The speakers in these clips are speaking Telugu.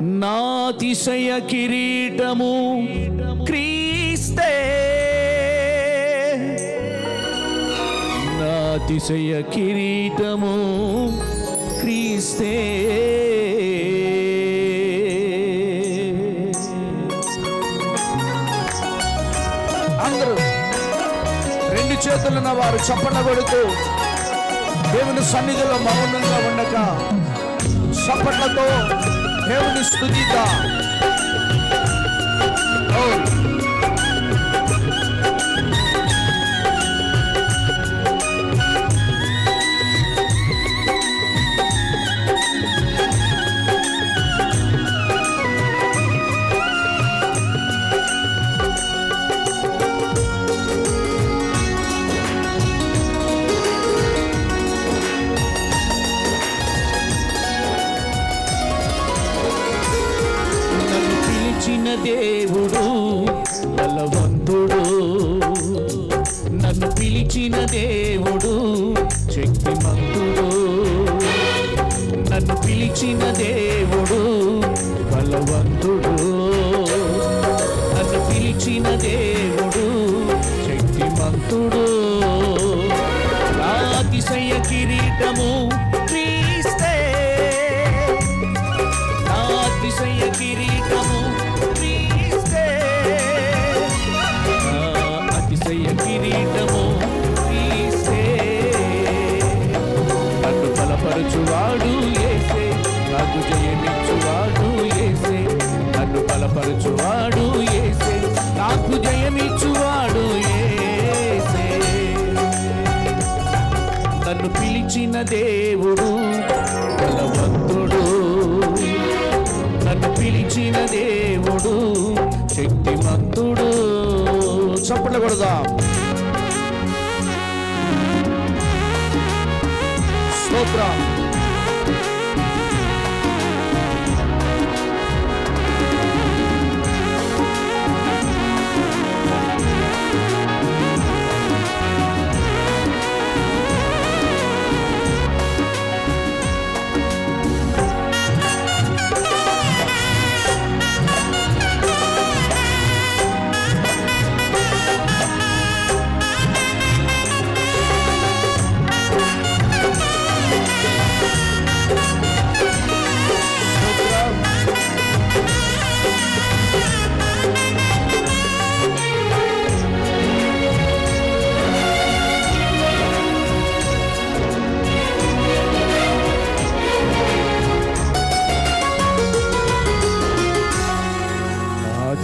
నాతిశయ కిరీటము క్రీస్తే, నాతిశయ కిరీటము క్రీస్తే. అందరూ రెండు చేతులున్న వారు చప్పట్లు కొడుతూ దేవుని సన్నిధిలో మౌనంగా ఉండక చప్పట్లతో దేవుని స్తుతిద్దాం. దేవుడు బలవంతుడు, నన్ను పిలిచిన దేవుడు శక్తిమంతుడు, నన్ను పిలిచిన దేవుడు బలవంతుడు, నన్ను పిలిచిన దేవుడు శక్తిమంతుడు. నాతిశయ కిరీటము క్రీస్తే, నాతిశయ కిరీటము క్రీస్తే, అతిశయ కిరీటము క్రీస్తే. నన్ను బలపరచువాడు యేసే, నాకు జయమిచ్చువాడు యేసే, నన్ను బలపరచువాడు యేసే, నాకు జయమిచ్చువాడు యేసే. నన్ను పిలిచిన దేవుడు బలవంతుడు, నన్ను పిలిచిన దేవుడు శక్తిమంతుడు. చప్పట్లు కొడదాం. స్తోత్రం.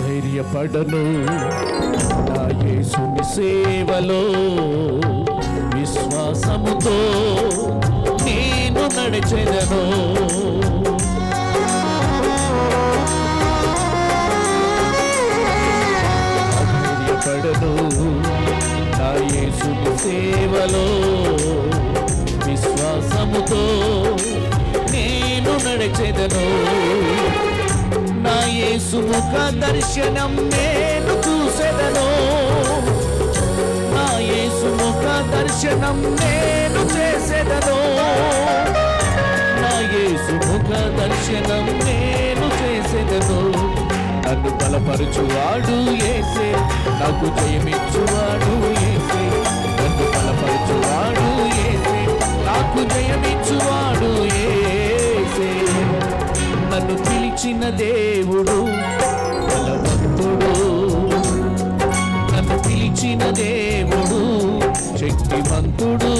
ధైర్యపడను నా యేసుని సేవలో, విశ్వాసముతో నేను నడిచెదను. ధైర్యపడను నా యేసుని సేవలో, విశ్వాసముతో నేను నడిచెదను. నా యేసు ముఖ దర్శనం నేను చూసెదను, నా యేసు ముఖ దర్శనం నేను చేసెదను, నా యేసు ముఖ దర్శనం నేను చేసెదను. నన్ను బలపరచువాడు యేసే, నాకు జయమిచ్చువాడు యేసే, నన్ను బలపరచువాడు యేసే, నాకు జయమిచ్చువాడు యేసే. నన్ను పిలిచిన దేవుడు బలవంతుడు, నన్ను పిలిచిన దేవుడు శక్తిమంతుడు.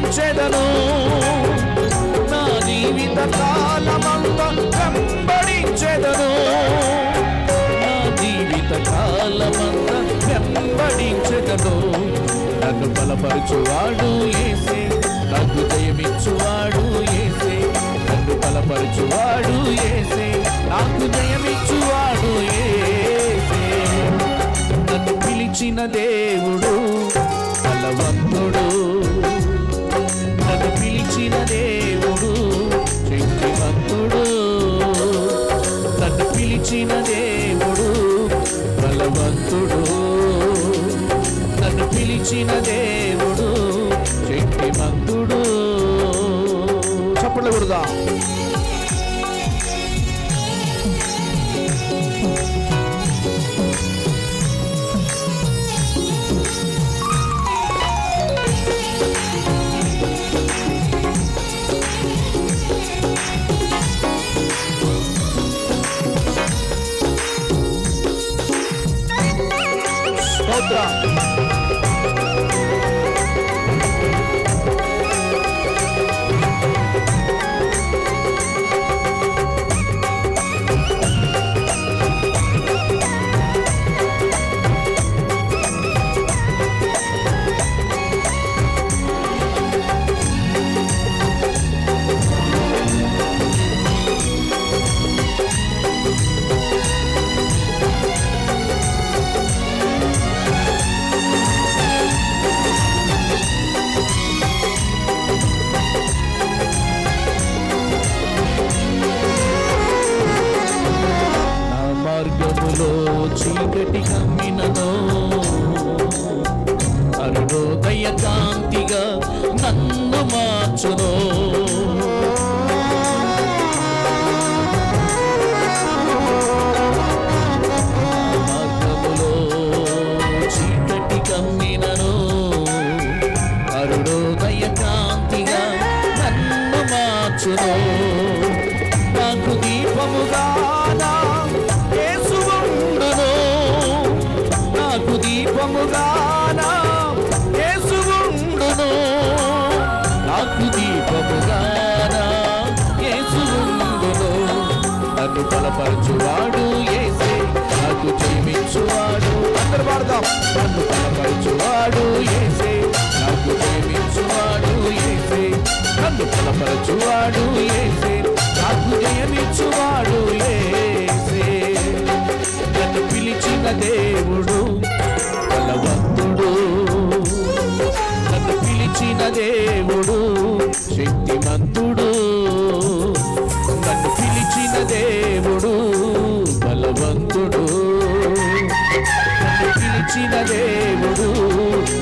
వెంబడించెదను, నా జీవిత కాలమంతా వెంబడించెదను, నా జీవిత కాలమంతా వెంబడించెదను. నన్ను బలపరచువాడు యేసే, నాకు జయమిచ్చువాడు యేసే, నన్ను బలపరచువాడు యేసే, నాకు జయమిచ్చువాడు యేసే. నన్ను పిలిచిన దేవుడు బలవంతుడు, నన్ను పిలిచిన దేవుడు శక్తివంతుడు, నన్ను పిలిచిన దేవుడు బలవంతుడు, నన్ను పిలిచిన దేవుడు శక్తివంతుడు. చప్పట్లు కొడదాం. చీకటి కమ్మినను అరుణోదయ కాంతిగా నన్ను మార్చును, మార్గములో చీకటి కమ్మినను అరుణోదయ కాంతిగా నన్ను మార్చును. నాకు దీపముగా నాకు దీపముగానా యేసువుండును, నాకు దీపముగానా యేసువుండును. నన్ను బలపరచువాడు యేసే, నాకు జయమిచ్చువాడు. అందరూ పాడదాం. నన్ను బలపరచువాడు యేసే, నాకు జయమిచ్చువాడు యేసే, నన్ను బలపరచువాడు యేసే, నాకు జయమిచ్చువాడు యేసే. నన్ను పిలిచిన దేవుడు బలవంతుడు, నన్ను పిలిచిన దేవుడు శక్తిమంతుడు, నన్ను పిలిచిన దేవుడు బలవంతుడు, నన్ను పిలిచిన దేవుడు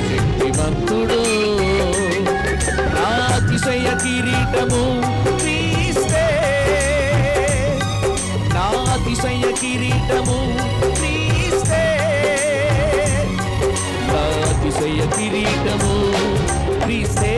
శక్తిమంతుడు. నా అతిశయ కిరీటము క్రీస్తే, నా అతిశయ కిరీటము క్రీస్తే, నా అతిశయ కిరీటము క్రీస్తే,